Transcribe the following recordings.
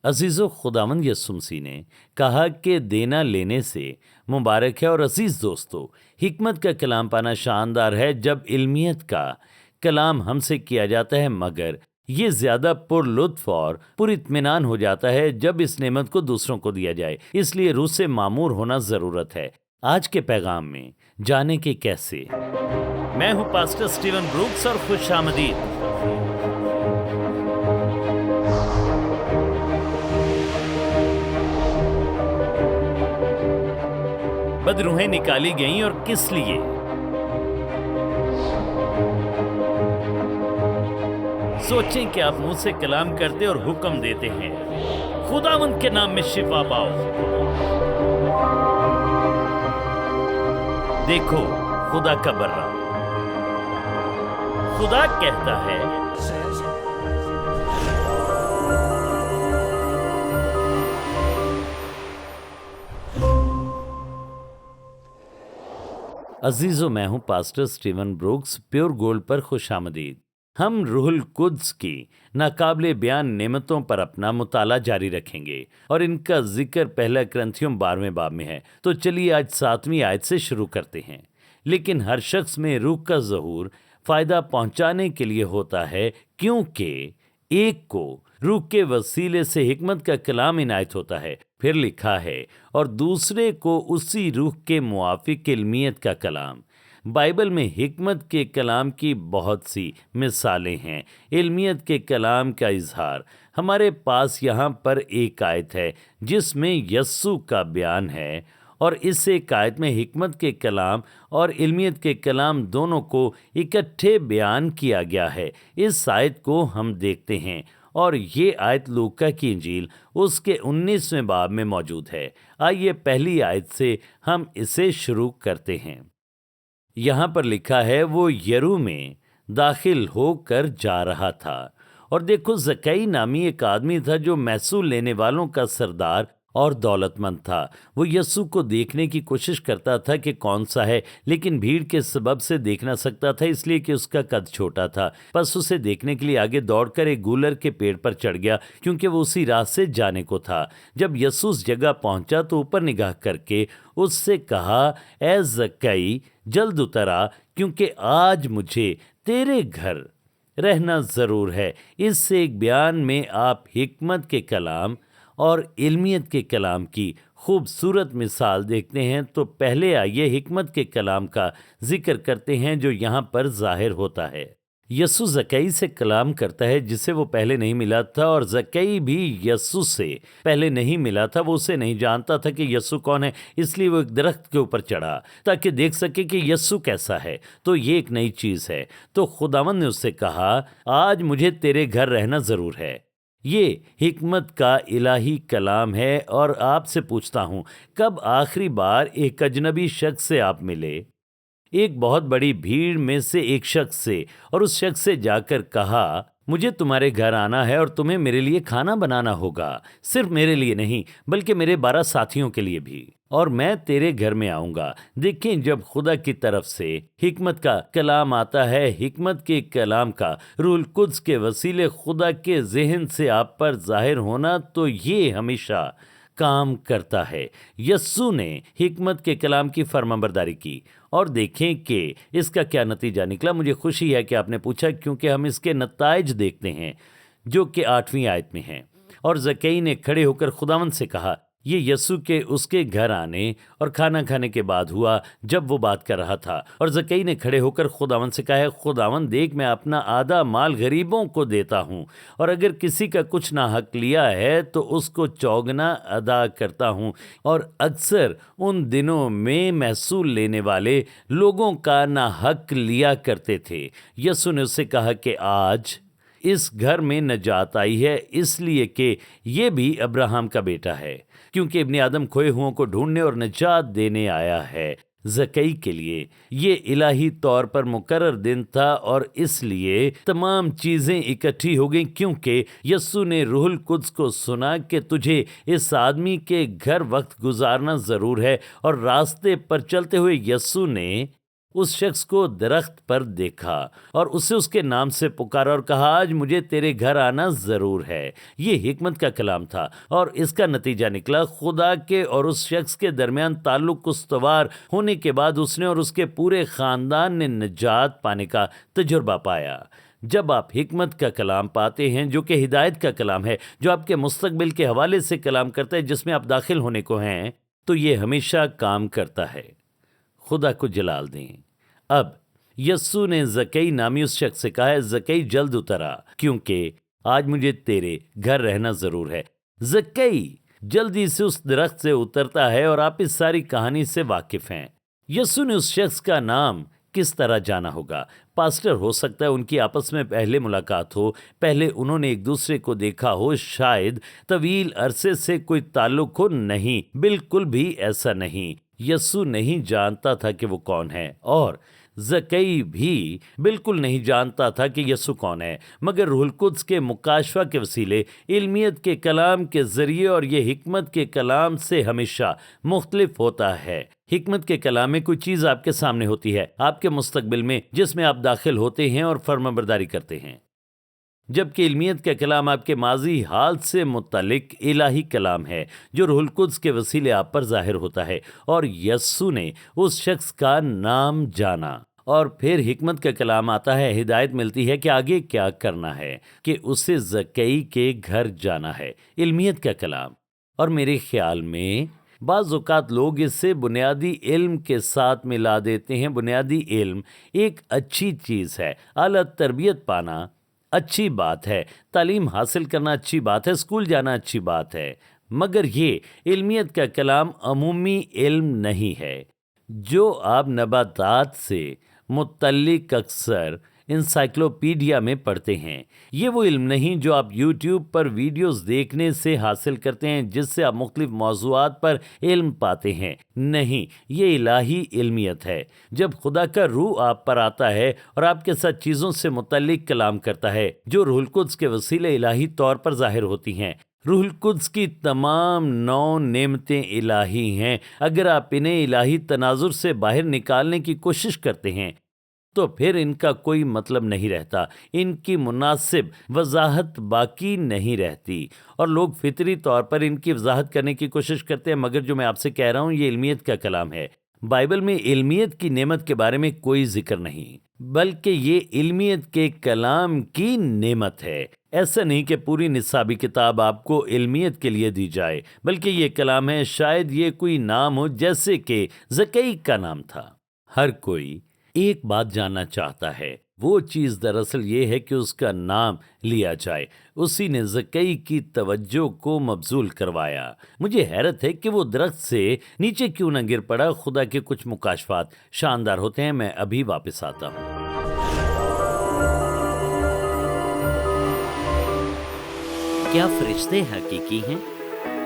अजीज़ो, खुदावंद यसुम मसीह ने कहा कि देना लेने से मुबारक है। और अजीज़ दोस्तों, हिकमत का कलाम पाना शानदार है जब इल्मियत का कलाम हमसे किया जाता है, मगर ये ज़्यादा पुरलुत्फ और पुरित्मीनान हो जाता है जब इस नेमत को दूसरों को दिया जाए। इसलिए रूह से मामूर होना ज़रूरत है। आज के पैगाम में जाने के कैसे। मैं हूँ पास्टर स्टीवन ब्रूक्स और खुश आमदीद। बदरूहें निकाली गईं और किस लिए? सोचें कि आप मुंह से कलाम करते और हुक्म देते हैं, खुदावंद के नाम में शिफा पाओ। देखो खुदा का बर्रा, खुदा कहता है, अजीज़ो, मैं हूं pastor Steven Brooks. Pure gold पर खुशामदीद। हम रूहुल कुद्स की नाकाबिले बयान नेमतों पर अपना मुताला जारी रखेंगे और इनका जिक्र पहला करंथियों 12वें बाब में है। तो चलिए आज 7वीं आयत से शुरू करते हैं। लेकिन हर शख्स में रूह का ज़हूर फ़ायदा पहुंचाने के लिए होता है, क्योंकि एक को रूह के वसीले से हिकमत का कलाम इनायत होता है। फिर लिखा है, और दूसरे को उसी रूह के मुआफिक इल्मियत का कलाम। बाइबल में हिकमत के कलाम की बहुत सी मिसालें हैं। इल्मियत के कलाम का इजहार हमारे पास यहाँ पर एक आयत है जिसमें यस्सु का बयान है, और इस एक आयत में हिकमत के कलाम और इल्मियत के कलाम दोनों को इकट्ठे बयान किया गया है। इस आयत को हम देखते हैं, और ये आयत लूका की इंजील उसके 19वें बाब में मौजूद है। आइए पहली आयत से हम इसे शुरू करते हैं। यहाँ पर लिखा है, वो यरू में दाखिल होकर जा रहा था, और देखो जकई नामी एक आदमी था जो महसूल लेने वालों का सरदार और दौलतमंद था। वो यस्सु को देखने की कोशिश करता था कि कौन सा है, लेकिन भीड़ के सबब से देख ना सकता था, इसलिए कि उसका कद छोटा था। बस उसे देखने के लिए आगे दौड़कर एक गूलर के पेड़ पर चढ़ गया, क्योंकि वो उसी राह से जाने को था। जब यस्सु उस जगह पहुंचा तो ऊपर निगाह करके उससे कहा, ए जक्कई, जल्द उतर आ, क्योंकि आज मुझे तेरे घर रहना ज़रूर है। इस एक बयान में आप हिकमत के कलाम और इल्मियत के कलाम की खूबसूरत मिसाल देखते हैं। तो पहले आइए हिकमत के कलाम का जिक्र करते हैं जो यहाँ पर जाहिर होता है। यस्सु जकई से कलाम करता है जिसे वो पहले नहीं मिला था, और जकई भी यस्सु से पहले नहीं मिला था। वो उसे नहीं जानता था कि यस्सु कौन है, इसलिए वो एक दरख्त के ऊपर चढ़ा ताकि देख सके कि यस्सु कैसा है। तो ये एक नई चीज़ है। तो खुदावंद ने उससे कहा, आज मुझे तेरे घर रहना ज़रूर है। ये हिकमत का इलाही कलाम है, और आपसे पूछता हूँ, कब आखिरी बार एक अजनबी शख्स से आप मिले? एक बहुत बड़ी भीड़ में से एक शख्स से, और उस शख्स से जाकर कहा, मुझे तुम्हारे घर आना है और तुम्हें मेरे लिए खाना बनाना होगा। सिर्फ मेरे लिए नहीं, बल्कि मेरे 12 साथियों के लिए भी, और मैं तेरे घर में आऊँगा। देखें, जब खुदा की तरफ से हिकमत का कलाम आता है, हिकमत के कलाम का रूहुल कुद्स के वसीले खुदा के ज़हन से आप पर ज़ाहिर होना, तो ये हमेशा काम करता है। यस्सु ने हिकमत के कलाम की फर्माबरदारी की, और देखें कि इसका क्या नतीजा निकला। मुझे खुशी है कि आपने पूछा, क्योंकि हम इसके नताइज देखते हैं जो कि 8वीं आयत में हैं। और जकई ने खड़े होकर खुदावंद से कहा। ये यस्सु के उसके घर आने और खाना खाने के बाद हुआ, जब वो बात कर रहा था। और जकई ने खड़े होकर खुदावंद से कहा, खुदावंद देख, मैं अपना आधा माल गरीबों को देता हूँ, और अगर किसी का कुछ ना हक लिया है तो उसको चौगना अदा करता हूँ। और अक्सर उन दिनों में महसूल लेने वाले लोगों का ना हक लिया करते थे। यस्सु ने उससे कहा कि आज इस घर में नजात आई है, इसलिए कि ये भी अब्राहम का बेटा है, क्योंकि इब्ने आदम खोए हुओं को ढूंढने और निजात देने आया है। जकई के लिए ये इलाही तौर पर मुकर्रर दिन था, और इसलिए तमाम चीज़ें इकट्ठी हो गईं, क्योंकि यस्सु ने रूहुल कुद्स को सुना कि तुझे इस आदमी के घर वक्त गुजारना ज़रूर है। और रास्ते पर चलते हुए यस्सु ने उस शख्स को दरख्त पर देखा और उसे उसके नाम से पुकारा और कहा, आज मुझे तेरे घर आना ज़रूर है। ये हिकमत का कलाम था और इसका नतीजा निकला, खुदा के और उस शख्स के दरमियान ताल्लुक उस्तवार होने के बाद उसने और उसके पूरे ख़ानदान ने निजात पाने का तजुर्बा पाया। जब आप हिकमत का कलाम पाते हैं जो कि हिदायत का कलाम है, जो आपके मुस्तकबिल के हवाले से कलाम करता है जिसमें आप दाखिल होने को हैं, तो ये हमेशा काम करता है। खुदा को जलाल दें। अब यस्सु ने ज़कई नामी उस शख्स से कहा है, ज़कई जल्द उतरा क्योंकि आज मुझे तेरे घर रहना ज़रूर है। ज़कई जल्दी से उस दरख्त से उतरता है और आप इस सारी कहानी से वाकिफ़ हैं। यस्सु ने उस शख्स का नाम किस तरह जाना होगा? पास्टर हो सकता है उनकी आपस में पहले मुलाकात हो, पहले उन्होंने एक दूसरे को देखा हो, शायद तवील अरसे से कोई ताल्लुक हो। नहीं, बिल्कुल भी ऐसा नहीं। यस्सु नहीं जानता था कि वो कौन है और ज़कई भी बिल्कुल नहीं जानता था कि यस्सु कौन है, मगर रूहुल कुद्स के मुकाशफा के वसीले, इल्मियत के कलाम के ज़रिए और ये हिकमत के कलाम से हमेशा मुख्तलिफ होता है। हिकमत के कलाम में कोई चीज़ आपके सामने होती है, आपके मुस्तकबिल में, जिसमें आप दाखिल होते हैं और फर्माबरदारी करते हैं, जबकि इल्मियत का कलाम आपके माजी हाल से मुतल्लिक इलाही कलाम है जो रूहुल कुद्स के वसीले आप पर ज़ाहिर होता है। और यस्सु ने उस शख्स का नाम जाना और फिर हिकमत का कलाम आता है, हिदायत मिलती है कि आगे क्या करना है, कि उसे ज़कई के घर जाना है। इल्मियत का कलाम। और मेरे ख्याल में बाज़ औक़ात लोग इससे बुनियादी इल्म के साथ मिला देते हैं। बुनियादी इल्म एक अच्छी चीज़ है, आला तरबियत पाना अच्छी बात है, तालीम हासिल करना अच्छी बात है, स्कूल जाना अच्छी बात है, मगर ये इल्मियत का कलाम अमूमी इल्म नहीं है जो आप नबातात से मुतल्लिक अक्सर इंसाइक्लोपीडिया में पढ़ते हैं। ये वो इल्म नहीं जो आप यूट्यूब पर वीडियोस देखने से हासिल करते हैं, जिससे आप मुख्तलिफ मौज़ूआत पर इल्म पाते हैं। नहीं, ये इलाही इल्मियत है। जब खुदा का रूह आप पर आता है और आपके साथ चीज़ों से मुतल्लिक कलाम करता है जो रूहुल कुद्स के वसीले इलाही तौर पर ज़ाहिर होती हैं। रूहुल कुद्स की तमाम 9 नेमतें इलाही हैं। अगर आप इन्हें इलाही तनाजुर से बाहर निकालने की कोशिश करते हैं तो फिर इनका कोई मतलब नहीं रहता, इनकी मुनासिब वजाहत बाकी नहीं रहती और लोग फितरी तौर पर इनकी वजाहत करने की कोशिश करते हैं। मगर जो मैं आपसे कह रहा हूँ ये इल्मियत का कलाम है। बाइबल में इल्मियत की नेमत के बारे में कोई जिक्र नहीं, बल्कि ये इल्मियत के कलाम की नेमत है। ऐसा नहीं कि पूरी निसाबी किताब आपको इल्मियत के लिए दी जाए, बल्कि ये कलाम है। शायद ये कोई नाम हो जैसे कि ज़कई का नाम था। हर कोई एक बात जानना चाहता है, वो चीज़ दरअसल ये है कि उसका नाम लिया जाए। उसी ने ज़कई की तवज्जो को मबजूल करवाया। मुझे हैरत है कि वो दरख्त से नीचे क्यों न गिर पड़ा। खुदा के कुछ मुकाशफात शानदार होते हैं। मैं अभी वापस आता हूँ। क्या फरिश्ते हकीकी हैं?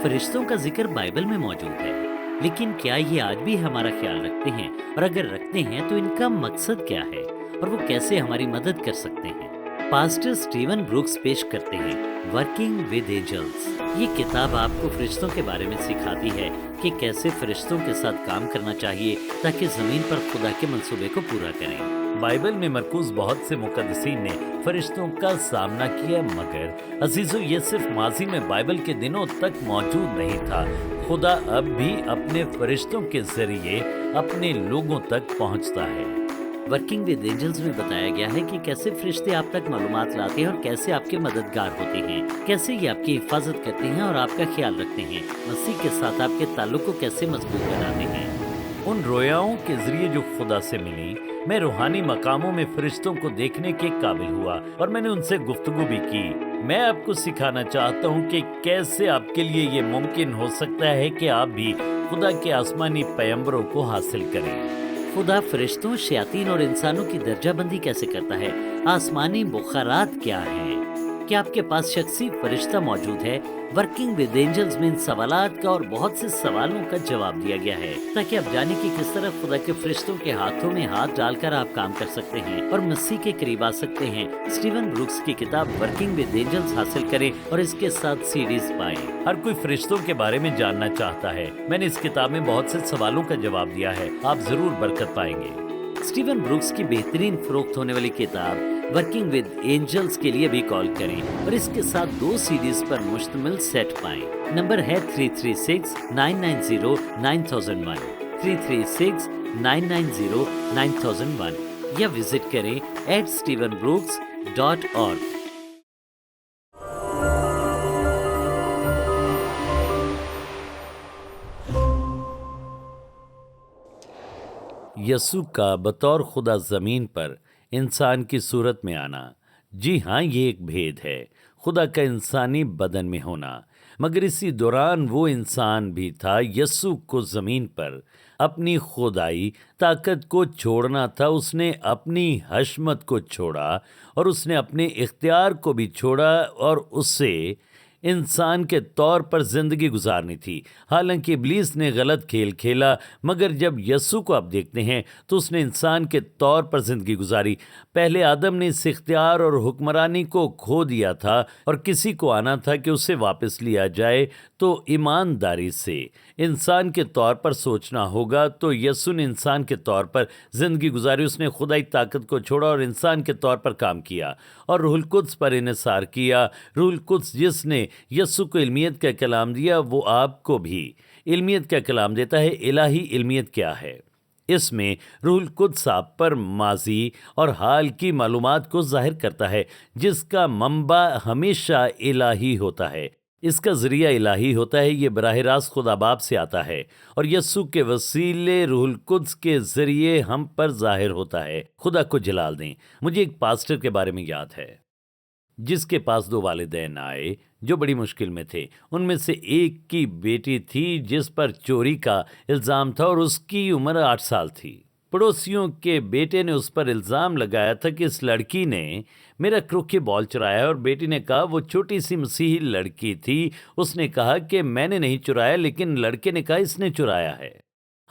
फरिश्तों का जिक्र बाइबल में मौजूद है, लेकिन क्या ये आज भी हमारा ख्याल रखते हैं? और अगर रखते हैं तो इनका मकसद क्या है और वो कैसे हमारी मदद कर सकते हैं? पास्टर स्टीवन ब्रूक्स पेश करते हैं वर्किंग विद एंजल्स। ये किताब आपको फरिश्तों के बारे में सिखाती है कि कैसे फरिश्तों के साथ काम करना चाहिए ताकि ज़मीन पर खुदा के मंसूबे को पूरा करें। बाइबल में मरकूज बहुत से मुकद्दसीन ने फरिश्तों का सामना किया, मगर अजीजो ये सिर्फ माजी में बाइबल के दिनों तक मौजूद नहीं था। खुदा अब भी अपने फरिश्तों के जरिए अपने लोगों तक पहुंचता है। वर्किंग विद एंजल्स में बताया गया है कि कैसे फरिश्ते आप तक मालूमात लाते हैं और कैसे आपके मददगार होते हैं, कैसे ये आपकी हिफाजत करते हैं और आपका ख्याल रखते हैं, मसीह के साथ आपके ताल्लुक को कैसे मजबूत बनाते हैं। उन रोयाओं के जरिए जो खुदा से मिली, मैं रूहानी मकामों में फरिश्तों को देखने के काबिल हुआ और मैंने उनसे गुफ्तगू भी की। मैं आपको सिखाना चाहता हूँ कि कैसे आपके लिए ये मुमकिन हो सकता है कि आप भी खुदा के आसमानी पैगंबरों को हासिल करें। खुदा फरिश्तों, शयातीन और इंसानों की दर्जाबंदी कैसे करता है? आसमानी बुखारात क्या हैं? क्या आपके पास शख्सी फरिश्ता मौजूद है? वर्किंग विद एंजल्स में इन सवालात का और बहुत से सवालों का जवाब दिया गया है ताकि आप जाने कि किस तरह खुदा के फरिश्तों के हाथों में हाथ डालकर आप काम कर सकते हैं और मसीह के करीब आ सकते हैं। स्टीवन ब्रूक्स की किताब वर्किंग विद एंजल्स हासिल करें और इसके साथ सीरीज पाएं। हर कोई फरिश्तों के बारे में जानना चाहता है। मैंने इस किताब में बहुत से सवालों का जवाब दिया है। आप जरूर बरकत पाएंगे। स्टीवन ब्रूक्स की बेहतरीन फरोख्त होने वाली किताब वर्किंग विद एंजल्स के लिए भी कॉल करें और इसके साथ 2 सीडीज पर मुश्तमिल सेट पाएं। नंबर है 336-990-9001, 336-990-9001 या विजिट करें @stevenbrooks.org। यसु का बतौर खुदा ज़मीन पर इंसान की सूरत में आना, जी हाँ, ये एक भेद है, खुदा का इंसानी बदन में होना। मगर इसी दौरान वो इंसान भी था। यसु को ज़मीन पर अपनी खुदाई ताकत को छोड़ना था। उसने अपनी हशमत को छोड़ा और उसने अपने इख्तियार को भी छोड़ा और उसे इंसान के तौर पर जिंदगी गुजारनी थी। हालांकि इब्लीस ने गलत खेल खेला, मगर जब यसु को आप देखते हैं तो उसने इंसान के तौर पर जिंदगी गुजारी। पहले आदम ने इस इख्तियार और हुक्मरानी को खो दिया था और किसी को आना था कि उसे वापस लिया जाए। तो ईमानदारी से इंसान के तौर पर सोचना होगा। तो यसु ने इंसान के तौर पर जिंदगी गुजारी। उसने खुदाई ताकत को छोड़ा और इंसान के तौर पर काम किया और रूहुल कुद्स पर इन्हिसार किया। रूहुल कुद्स जिसने यसु को इल्मियत का कलाम दिया, वो आपको भी इल्मियत का कलाम देता है। इलाही इल्मियत क्या है? इसमें रूहुल कुद्स आप पर माजी और हाल की मालूमात को जाहिर करता है, जिसका मंबा हमेशा इलाही होता है। इसका जरिया इलाही होता है। ये बराह रास्त खुदा बाप से आता है और यसु के वसीले रूहुल कुद्स के जरिए हम पर जाहिर होता है। खुदा को जलाल दें। मुझे एक पास्टर के बारे में याद है जिसके पास 2 वालिदैन आए जो बड़ी मुश्किल में थे। उनमें से एक की बेटी थी जिस पर चोरी का इल्ज़ाम था और उसकी उम्र 8 साल थी। पड़ोसियों के बेटे ने उस पर इल्ज़ाम लगाया था कि इस लड़की ने मेरा क्रोके बॉल चुराया है और बेटी ने कहा वो छोटी सी मसीही लड़की थी। उसने कहा कि मैंने नहीं चुराया, लेकिन लड़के ने कहा इसने चुराया है।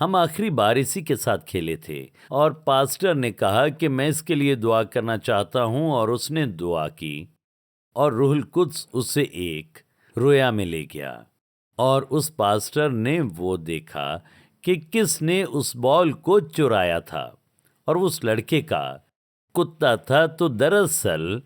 हम आखिरी बार इसी के साथ खेले थे और पास्टर ने कहा कि मैं इसके लिए दुआ करना चाहता हूँ और उसने दुआ की और रूहुल कुद्स उसे एक रोया में ले गया और उस पास्टर ने वो देखा कि किसने उस बॉल को चुराया था और उस लड़के का कुत्ता था। तो दरअसल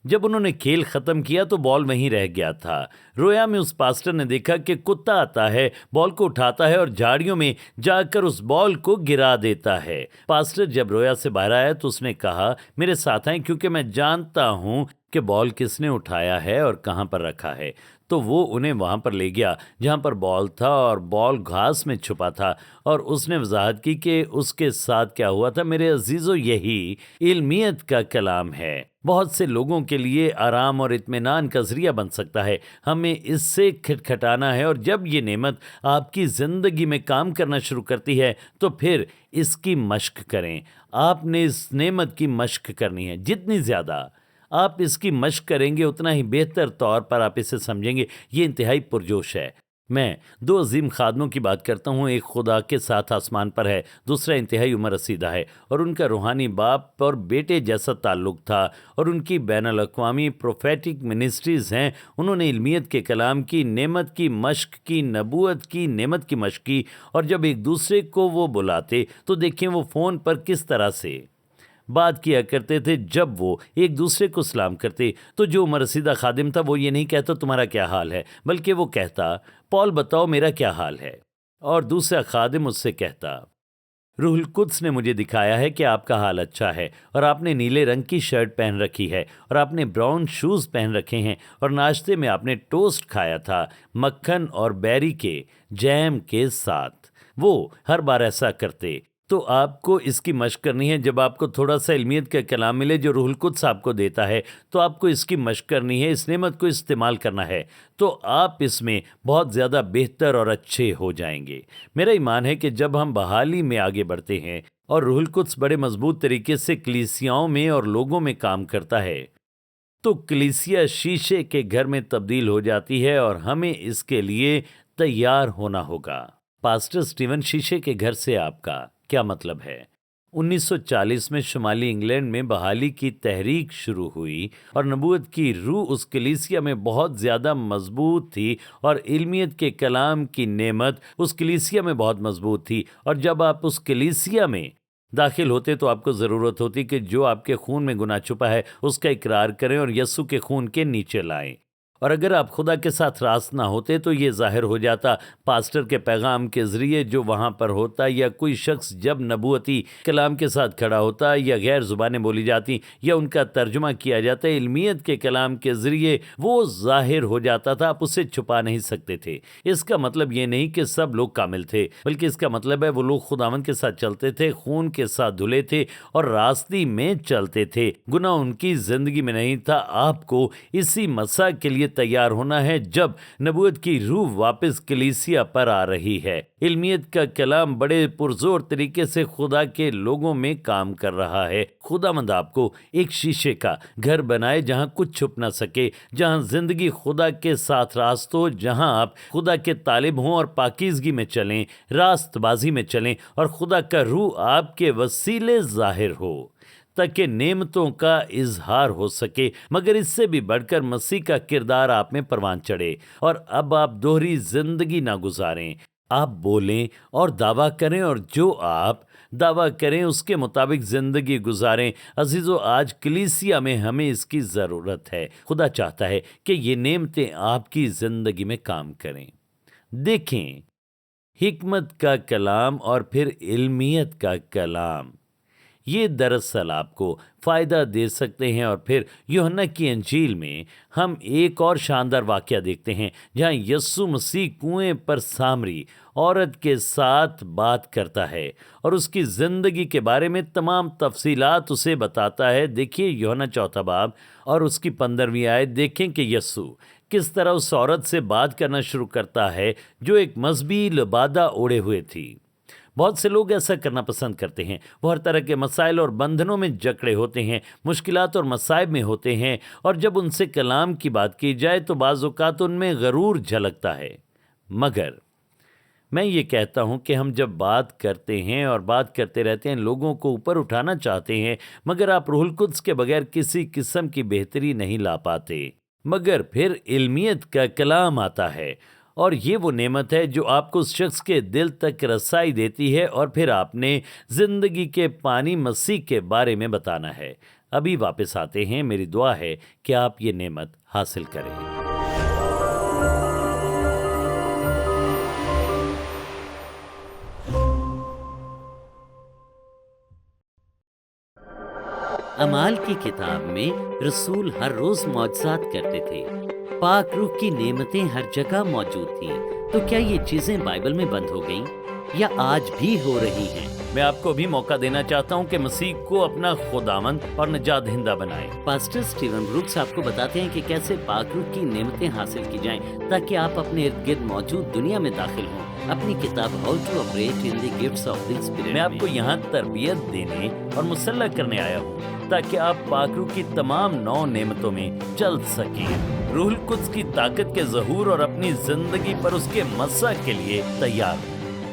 जब उन्होंने खेल ख़त्म किया तो बॉल वहीं रह गया था। रोया में उस पास्टर ने देखा कि कुत्ता आता है, बॉल को उठाता है और झाड़ियों में जाकर उस बॉल को गिरा देता है। पास्टर जब रोया से बाहर आया तो उसने कहा मेरे साथ आएं, क्योंकि मैं जानता हूँ कि बॉल किसने उठाया है और कहाँ पर रखा है। तो वो उन्हें वहाँ पर ले गया जहाँ पर बॉल था और बॉल घास में छुपा था और उसने वजाहत की कि उसके साथ क्या हुआ था। मेरे अजीज़ों, यही इल्मियत का कलाम है। बहुत से लोगों के लिए आराम और इत्मीनान का जरिया बन सकता है। हमें इससे खटखटाना है और जब ये नेमत आपकी ज़िंदगी में काम करना शुरू करती है तो फिर इसकी मश्क करें। आपने इस नेमत की मश्क करनी है। जितनी ज़्यादा आप इसकी मश्क करेंगे उतना ही बेहतर तौर पर आप इसे समझेंगे। ये इंतहाई पुरजोश है। मैं 2 अजीम खादमों की बात करता हूँ। एक खुदा के साथ आसमान पर है, दूसरा इंतहाई उम्र रसीदा है और उनका रूहानी बाप और बेटे जैसा ताल्लुक था और उनकी बैनुल अक़वामी प्रोफेटिक मिनिस्ट्रीज़ हैं। उन्होंने इल्मियत के कलाम की नेमत की मश्क की, नबूवत की नेमत की मश्क की और जब एक दूसरे को वो बुलाते तो देखें वो फ़ोन पर किस तरह से बात किया करते थे। जब वो एक दूसरे को सलाम करते तो जो उम्र रसीदा खादिम था वो ये नहीं कहता तुम्हारा क्या हाल है, बल्कि वो कहता पौल बताओ मेरा क्या हाल है। और दूसरा खादिम उससे कहता रूहुल कुद्स ने मुझे दिखाया है कि आपका हाल अच्छा है और आपने नीले रंग की शर्ट पहन रखी है और आपने ब्राउन शूज़ पहन रखे हैं और नाश्ते में आपने टोस्ट खाया था मक्खन और बेरी के जैम के साथ। वो हर बार ऐसा करते। तो आपको इसकी मश्क करनी है। जब आपको थोड़ा सा इल्मियत का कलाम मिले जो रूहुल कुद्स आपको देता है तो आपको इसकी मश्क करनी है, इस नेमत को इस्तेमाल करना है, तो आप इसमें बहुत ज़्यादा बेहतर और अच्छे हो जाएंगे। मेरा ईमान है कि जब हम बहाली में आगे बढ़ते हैं और रूहुल कुद्स बड़े मजबूत तरीके से कलीसियाओं में और लोगों में काम करता है तो कलीसिया शीशे के घर में तब्दील हो जाती है और हमें इसके लिए तैयार होना होगा। पास्टर स्टीवन, शीशे के घर से आपका क्या मतलब है? 1940 में शुमाली इंग्लैंड में बहाली की तहरीक शुरू हुई और नबूवत की रूह उस कलीसिया में बहुत ज़्यादा मजबूत थी और इल्मियत के कलाम की नेमत उस कलीसिया में बहुत मजबूत थी। और जब आप उस कलीसिया में दाखिल होते तो आपको ज़रूरत होती कि जो आपके खून में गुनाह छुपा है उसका इकरार करें और यस्सु के खून के नीचे लाएं। और अगर आप खुदा के साथ रास्त ना होते तो ये ज़ाहिर हो जाता पास्टर के पैगाम के ज़रिए जो वहाँ पर होता, या कोई शख्स जब नबूवती कलाम के साथ खड़ा होता, या गैर ज़ुबानें बोली जाती या उनका तर्जुमा किया जाता, इल्मियत के कलाम के ज़रिए वो ज़ाहिर हो जाता था, आप उसे छुपा नहीं सकते थे। इसका मतलब ये नहीं कि सब लोग कामिल थे, बल्कि इसका मतलब है वो लोग खुदावंद के साथ चलते थे, खून के साथ धुले थे और रास्ते में चलते थे। गुनाह उनकी ज़िंदगी में नहीं था। आपको इसी मसा के लिए तैयार होना है जब नबूवत की रूह वापस कलीसिया पर आ रही है। इल्मियत का कलाम बड़े पुरजोर तरीके से खुदा के लोगों में काम कर रहा है। खुदावंद आपको एक शीशे का घर बनाए जहां कुछ छुप ना सके, जहां जिंदगी खुदा के साथ रास्त हो, जहां आप खुदा के तालिब हों और पाकीज़गी में चलें, रास्तबाजी में चलें और खुदा का रूह आपके वसीले जाहिर हो ताकि नेमतों का इजहार हो सके, मगर इससे भी बढ़कर मसीह का किरदार आप में परवान चढ़े। और अब आप दोहरी जिंदगी ना गुजारें, आप बोलें और दावा करें, और जो आप दावा करें उसके मुताबिक जिंदगी गुजारें। अजीजों, आज कलीसिया में हमें इसकी ज़रूरत है। खुदा चाहता है कि ये नेमतें आपकी ज़िंदगी में काम करें। देखें, हिकमत का कलाम और फिर इल्मियत का कलाम, ये दरअसल आपको फ़ायदा दे सकते हैं। और फिर यूहन्ना की अंजील में हम एक और शानदार वाक़या देखते हैं जहाँ यस्सु मसीह कुएं पर सामरी औरत के साथ बात करता है और उसकी ज़िंदगी के बारे में तमाम तफसीलात उसे बताता है। देखिए यूहन्ना 4 बाब और उसकी 15वीं आयत। देखें कि यस्सु किस तरह उस औरत से बात करना शुरू करता है जो एक मज़हबी लिबादा ओढ़े हुए थी। बहुत से लोग ऐसा करना पसंद करते हैं। वो हर तरह के मसाइल और बंधनों में जकड़े होते हैं, मुश्किलात और मसाइब में होते हैं, और जब उनसे कलाम की बात की जाए तो बाज़ औक़ात उनमें गरूर झलकता है। मगर मैं ये कहता हूँ कि हम जब बात करते हैं और बात करते रहते हैं, लोगों को ऊपर उठाना चाहते हैं, मगर आप रूहुल कुद्स के बगैर किसी किस्म की बेहतरी नहीं ला पाते। मगर फिर इल्मियत का कलाम आता है और ये वो नेमत है जो आपको उस शख्स के दिल तक रसाई देती है, और फिर आपने ज़िंदगी के पानी मसीह के बारे में बताना है। अभी वापस आते हैं। मेरी दुआ है कि आप ये नेमत हासिल करें। अमाल की किताब में रसूल हर रोज मौजज़ात करते थे। पाक रूह की नेमतें हर जगह मौजूद थीं। तो क्या ये चीजें बाइबल में बंद हो गईं या आज भी हो रही हैं? मैं आपको भी मौका देना चाहता हूं कि मसीह को अपना खुदावंद और नजात दहिंदा बनाएं। पास्टर स्टीवन ब्रूक्स आपको बताते हैं कि कैसे पाक रूह की नेमतें हासिल की जाएं ताकि आप अपने इर्द गिर्द मौजूद दुनिया में दाखिल हों। अपनी किताब how to operate in the gifts of the spirit मैं आपको यहाँ तरबियत देने और मुसल्ला करने आया हूँ ताकि आप पाक रूह की तमाम 9 नेमतों में चल सकें। रूहुल कुद्स की ताकत के ज़हूर और अपनी जिंदगी पर उसके मसा के लिए तैयार हो।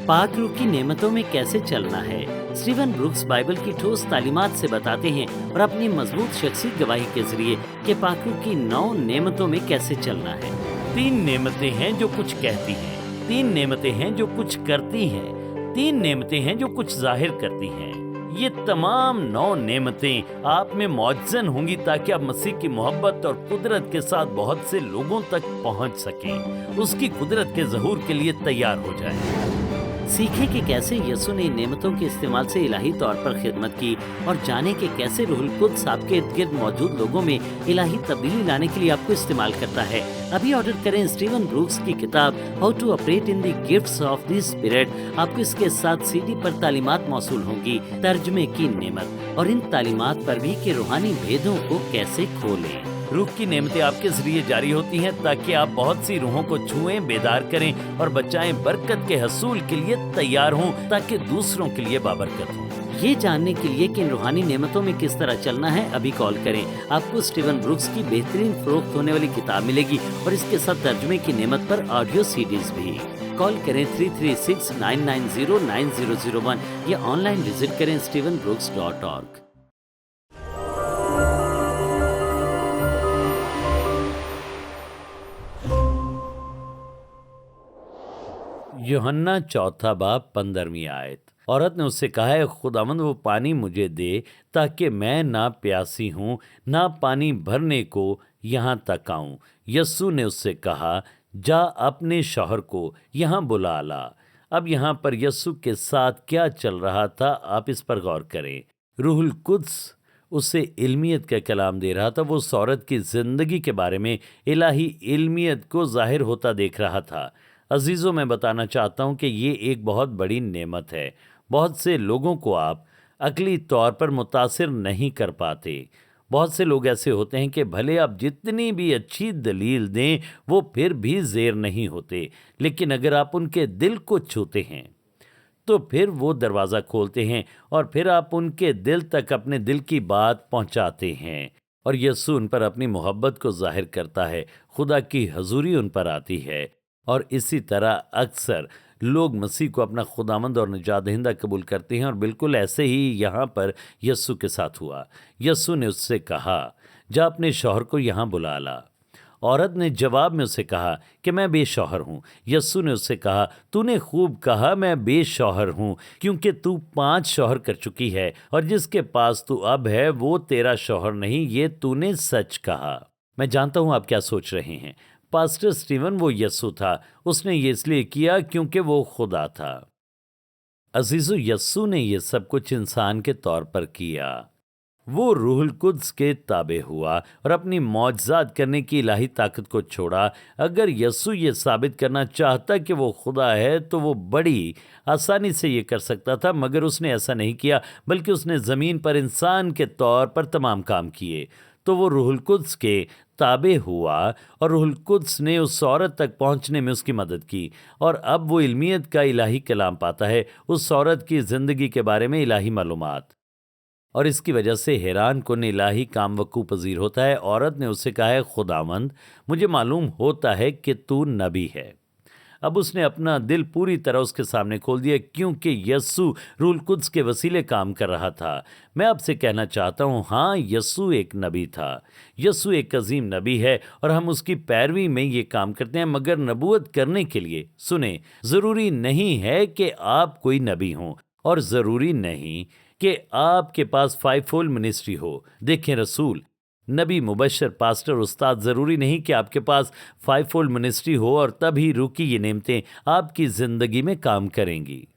पाक रूह की नेमतों में कैसे चलना है, स्टीवन ब्रूक्स बाइबल की ठोस तालीमात से बताते हैं और अपनी मजबूत शख्सी गवाही के जरिए कि पाक रूह की 9 नेमतों में कैसे चलना है। 3 नेमतें हैं जो कुछ कहती हैं, 3 नेमतें हैं जो कुछ करती हैं, 3 नेमतें हैं जो कुछ जाहिर करती हैं। ये तमाम 9 नेमतें आप में मौजज़न होंगी ताकि आप मसीह की मोहब्बत और कुदरत के साथ बहुत से लोगों तक पहुंच सकें, उसकी कुदरत के ज़हूर के लिए तैयार हो जाएं। सीखें कि कैसे यीशु ने इन नेमतों के इस्तेमाल से इलाही तौर पर खिदमत की और जाने कि कैसे रूहुल कुद्स आपके इर्द गिर्द मौजूद लोगों में इलाही तब्दीली लाने के लिए आपको इस्तेमाल करता है। अभी ऑर्डर करें स्टीवन ब्रूक्स की किताब how to operate in the gifts of the spirit. आपको इसके साथ सीडी पर तालीमात मौसूल होंगी, तर्जमे की नेमत और इन तालीमात पर भी कि रूहानी भेदों को कैसे खोलें। रूह की नेमतें आपके जरिए जारी होती हैं ताकि आप बहुत सी रूहों को छुएं, बेदार करें और बचाएं, बरकत के हसूल के लिए तैयार हों ताकि दूसरों के लिए बाबरकत हों। ये जानने के लिए कि इन रूहानी नेमतों में किस तरह चलना है, अभी कॉल करें। आपको स्टीवन ब्रूक्स की बेहतरीन फरोख्त होने वाली किताब मिलेगी और इसके साथ तर्जुमे की नेमत पर ऑडियो सीडीज भी। कॉल करें 336-990-9001 या ऑनलाइन विजिट करें stevenbrooks.org। यूहन्ना चौथा बाब 15वीं आयत। औरत ने उससे कहा है, खुदावंद वो पानी मुझे दे ताकि मैं ना प्यासी हूँ ना पानी भरने को यहाँ तक आऊँ। यस्सु ने उससे कहा, जा अपने शौहर को यहाँ बुला ला। अब यहाँ पर यस्सु के साथ क्या चल रहा था, आप इस पर गौर करें। रूहुल कुद्स उसे इल्मियत का कलाम दे रहा था। वो उस औरत की ज़िंदगी के बारे में इलाही इल्मियत को ज़ाहिर होता देख रहा था। अजीज़ों, मैं बताना चाहता हूँ कि ये एक बहुत बड़ी नेमत है। बहुत से लोगों को आप अक़ली तौर पर मुतासिर नहीं कर पाते। बहुत से लोग ऐसे होते हैं कि भले आप जितनी भी अच्छी दलील दें, वो फिर भी ज़ेर नहीं होते। लेकिन अगर आप उनके दिल को छूते हैं तो फिर वो दरवाज़ा खोलते हैं और फिर आप उनके दिल तक अपने दिल की बात पहुंचाते हैं। और यीशु उन पर अपनी मोहब्बत को जाहिर करता है। खुदा की हजूरी उन पर आती है। और इसी तरह अक्सर लोग मसीह को अपना खुदावंद और निजात दहिंदा कबूल करते हैं। और बिल्कुल ऐसे ही यहाँ पर यीशु के साथ हुआ। यीशु ने उससे कहा, जा अपने शौहर को यहाँ बुला ला। औरत ने जवाब में उसे कहा कि मैं बेशौहर हूँ। यस्सु ने उससे कहा, तूने खूब कहा, मैं बेशौहर हूँ, क्योंकि तू 5 शौहर कर चुकी है और जिसके पास तू अब है वो तेरा शौहर नहीं। ये तूने सच कहा। मैं जानता हूँ आप क्या सोच रहे हैं। पास्टर स्टीवन वो यस्सु था। उसने ये इसलिए किया क्योंकि वो खुदा था। अजीजो, यस्सु ने ये सब कुछ इंसान के तौर पर किया। वो रूहुल कुद्स के ताबे हुआ और अपनी मौजज़ात करने की इलाही ताकत को छोड़ा। अगर यस्सु ये साबित करना चाहता कि वो खुदा है तो वो बड़ी आसानी से ये कर सकता था, मगर उसने ऐसा नहीं किया, बल्कि उसने ज़मीन पर इंसान के तौर पर तमाम काम किए। तो वो रूहुल कुद्स के ताबे हुआ और रूहुल कुद्स ने उस औरत तक पहुंचने में उसकी मदद की। और अब वो इल्मियत का इलाही कलाम पाता है, उस औरत की ज़िंदगी के बारे में इलाही मालूमात। और इसकी वजह से हैरान कुन इलाही काम वकू पजीर होता है। औरत ने उससे कहा है, खुदावंद, मुझे मालूम होता है कि तू नबी है। अब उसने अपना दिल पूरी तरह उसके सामने खोल दिया, क्योंकि यस्सु रूहुल कुद्स के वसीले काम कर रहा था। मैं आपसे कहना चाहता हूँ, हाँ, यस्सु एक नबी था। यस्सु एक अजीम नबी है और हम उसकी पैरवी में ये काम करते हैं। मगर नबूवत करने के लिए, सुने, ज़रूरी नहीं है कि आप कोई नबी हों और ज़रूरी नहीं कि आपके पास 5-fold मिनिस्ट्री हो। देखें, रसूल, नबी, मुबशर, पास्टर, उस्ताद, ज़रूरी नहीं कि आपके पास 5-fold मिनिस्ट्री हो और तभी रूकी ये नेमतें आपकी ज़िंदगी में काम करेंगी।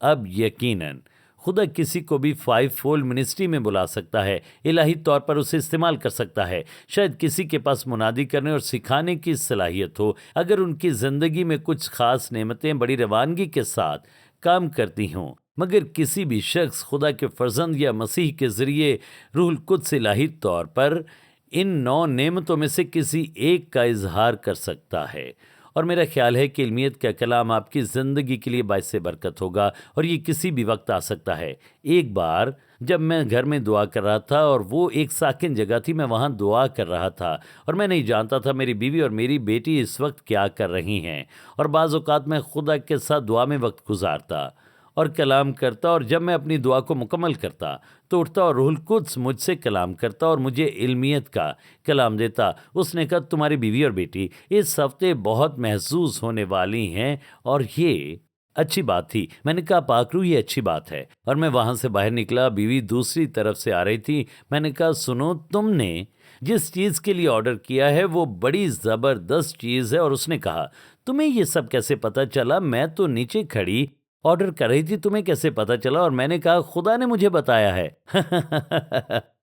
अब यकीनन खुदा किसी को भी 5-fold मिनिस्ट्री में बुला सकता है, इलाही तौर पर उसे इस्तेमाल कर सकता है। शायद किसी के पास मुनादी करने और सिखाने की सलाहियत हो। अगर उनकी ज़िंदगी में कुछ ख़ास नेमतें बड़ी रवानगी के साथ काम करती हों, मगर किसी भी शख्स खुदा के फर्जंद या मसीह के ज़रिए रूहुल कुद्स इलाही तौर पर इन 9 नेमतों में से किसी एक का इजहार कर सकता है। और मेरा ख्याल है कि इल्मियत का कलाम आपकी ज़िंदगी के लिए बाइस बरकत होगा और ये किसी भी वक्त आ सकता है। एक बार जब मैं घर में दुआ कर रहा था और वो एक साकिन जगह थी, मैं वहाँ दुआ कर रहा था और मैं नहीं जानता था मेरी बीवी और मेरी बेटी इस वक्त क्या कर रही हैं। और बाज़ औक़ात मैं खुदा के साथ दुआ में वक्त गुजारता और कलाम करता, और जब मैं अपनी दुआ को मुकम्मल करता तो उठता और रूहुल कुद्स मुझसे कलाम करता और मुझे इल्मियत का कलाम देता। उसने कहा, तुम्हारी बीवी और बेटी इस हफ्ते बहुत महसूस होने वाली हैं। और ये अच्छी बात थी। मैंने कहा, पाकरू, ये अच्छी बात है। और मैं वहाँ से बाहर निकला, बीवी दूसरी तरफ से आ रही थी। मैंने कहा, सुनो, तुमने जिस चीज़ के लिए ऑर्डर किया है वो बड़ी ज़बरदस्त चीज़ है। और उसने कहा, तुम्हें ये सब कैसे पता चला? मैं तो नीचे खड़ी ऑर्डर कर रही थी, तुम्हें कैसे पता चला? और मैंने कहा, खुदा ने मुझे बताया है।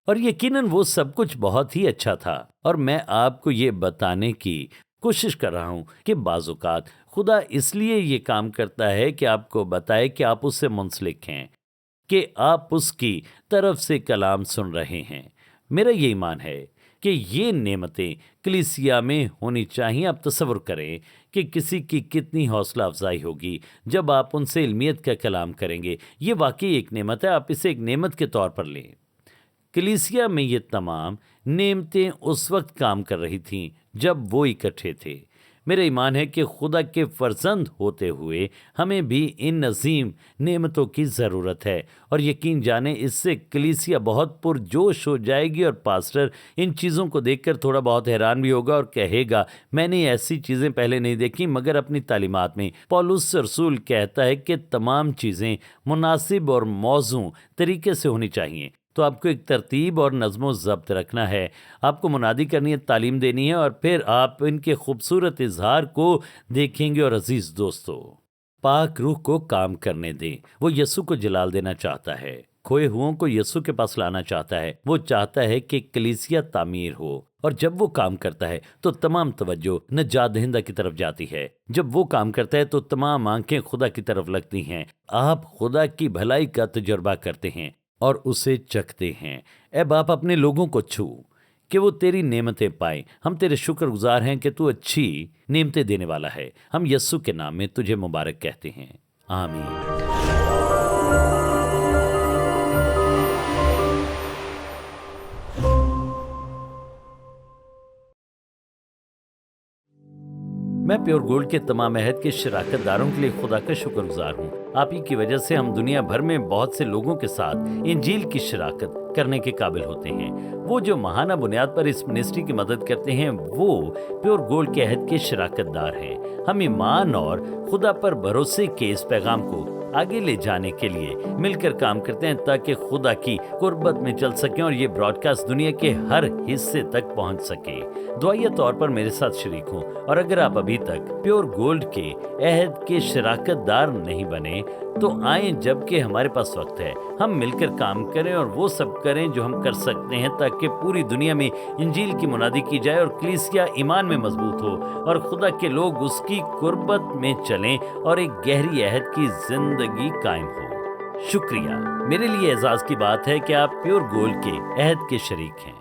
और यकीनन वो सब कुछ बहुत ही अच्छा था। और मैं आपको ये बताने की कोशिश कर रहा हूँ कि बाज़ औक़ात खुदा इसलिए ये काम करता है कि आपको बताए कि आप उससे मुंसलिक हैं, कि आप उसकी तरफ से कलाम सुन रहे हैं। मेरा ये ईमान है कि ये नेमतें कलीसिया में होनी चाहिए। आप तसव्वुर करें कि किसी की कितनी हौसला अफजाई होगी जब आप उनसे इल्मियत का कलाम करेंगे। ये वाकई एक नेमत है, आप इसे एक नेमत के तौर पर लें। कलीसिया में ये तमाम नेमतें उस वक्त काम कर रही थीं जब वो इकट्ठे थे। میرا ایمان ہے کہ خدا کے فرزند ہوتے ہوئے ہمیں بھی ان عظیم نعمتوں کی ضرورت ہے، اور یقین جانیں اس سے کلیسیا بہت پرجوش ہو جائے گی، اور پاسٹر ان چیزوں کو دیکھ کر تھوڑا بہت حیران بھی ہوگا اور کہے گا میں نے ایسی چیزیں پہلے نہیں دیکھی، مگر اپنی تعلیمات میں پولس رسول کہتا ہے کہ تمام چیزیں مناسب اور موزوں طریقے سے ہونی چاہیے۔ تو آپ کو ایک ترتیب اور نظم و ضبط رکھنا ہے، آپ کو منادی کرنی ہے، تعلیم دینی ہے، اور پھر آپ ان کے خوبصورت اظہار کو دیکھیں گے۔ اور عزیز دوستو، پاک روح کو کام کرنے دیں، وہ یسوع کو جلال دینا چاہتا ہے، کھوئے ہوں کو یسوع کے پاس لانا چاہتا ہے، وہ چاہتا ہے کہ کلیسیا تعمیر ہو، اور جب وہ کام کرتا ہے تو تمام توجہ نجات دہندہ کی طرف جاتی ہے، جب وہ کام کرتا ہے تو تمام آنکھیں خدا کی طرف لگتی ہیں، آپ خدا کی بھلائی کا تجربہ کرتے ہیں اور اسے چکھتے ہیں۔ اے باپ، اپنے لوگوں کو چھو کہ وہ تیری نعمتیں پائیں۔ ہم تیرے شکر گزار ہیں کہ تو اچھی نعمتیں دینے والا ہے۔ ہم یسوع کے نام میں تجھے مبارک کہتے ہیں، آمین۔ میں پیور گولڈ کے تمام عہد کے شراکت داروں کے لیے خدا کا شکر گزار ہوں۔ آپ ہی کی وجہ سے ہم دنیا بھر میں بہت سے لوگوں کے ساتھ انجیل کی شراکت کرنے کے قابل ہوتے ہیں۔ وہ جو ماہانہ بنیاد پر اس منسٹری کی مدد کرتے ہیں وہ پیور گولڈ کے عہد کے شراکت دار ہیں۔ ہم ایمان اور خدا پر بھروسے کے اس پیغام کو آگے لے جانے کے لیے مل کر کام کرتے ہیں تاکہ خدا کی قربت میں چل سکیں اور یہ براڈ کاسٹ دنیا کے ہر حصے تک پہنچ سکے۔ دعائیہ طور پر میرے ساتھ شریک ہوں، اور اگر آپ ابھی تک پیور گولڈ کے عہد کے شراکت دار نہیں بنے تو آئیں جبکہ ہمارے پاس وقت ہے، ہم مل کر کام کریں اور وہ سب کریں جو ہم کر سکتے ہیں تاکہ پوری دنیا میں انجیل کی منادی کی جائے اور کلیسیا ایمان میں مضبوط ہو اور خدا کے لوگ اس کی قربت میں چلیں اور ایک گہری عہد کی زندگی قائم ہو۔ شکریہ، میرے لیے اعزاز کی بات ہے کہ آپ پیور گولڈ کے عہد کے شریک ہیں۔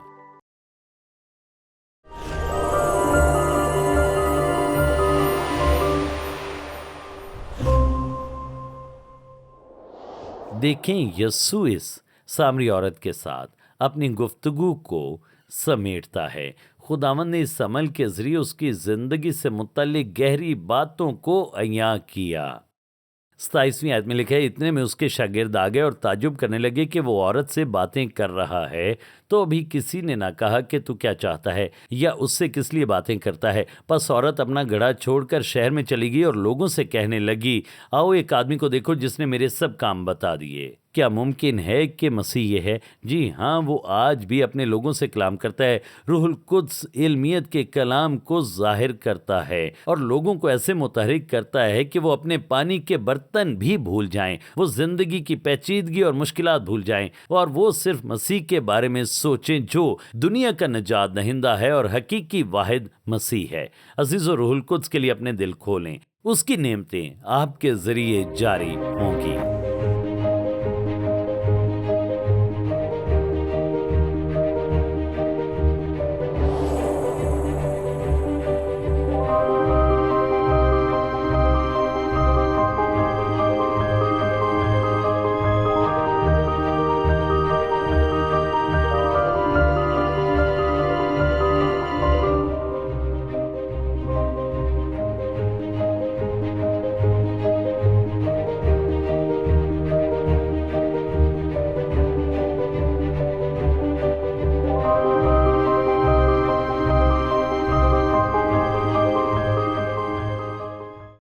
دیکھیں، یسوع اس سامری عورت کے ساتھ اپنی گفتگو کو سمیٹتا ہے۔ خداوند نے اس عمل کے ذریعے اس کی زندگی سے متعلق گہری باتوں کو عیاں کیا۔ 27ویں آیت میں لکھا ہے، اتنے میں اس کے شاگرد آ گئے اور تعجب کرنے لگے کہ وہ عورت سے باتیں کر رہا ہے، تو ابھی کسی نے نہ کہا کہ تو کیا چاہتا ہے یا اس سے کس لیے باتیں کرتا ہے۔ پس عورت اپنا گڑھا چھوڑ کر شہر میں چلی گئی اور لوگوں سے کہنے لگی، آؤ ایک آدمی کو دیکھو جس نے میرے سب کام بتا دیے۔ کیا ممکن ہے کہ مسیح یہ ہے؟ جی ہاں، وہ آج بھی اپنے لوگوں سے کلام کرتا ہے۔ روح القدس علمیت کے کلام کو ظاہر کرتا ہے اور لوگوں کو ایسے متحرک کرتا ہے کہ وہ اپنے پانی کے برتن بھی بھول جائیں، وہ زندگی کی پیچیدگی اور مشکلات بھول جائیں اور وہ صرف مسیح کے بارے میں سوچیں جو دنیا کا نجات دہندہ ہے اور حقیقی واحد مسیح ہے۔ عزیزو، روح القدس کے لیے اپنے دل کھولیں، اس کی نعمتیں آپ کے ذریعے جاری ہوں گی۔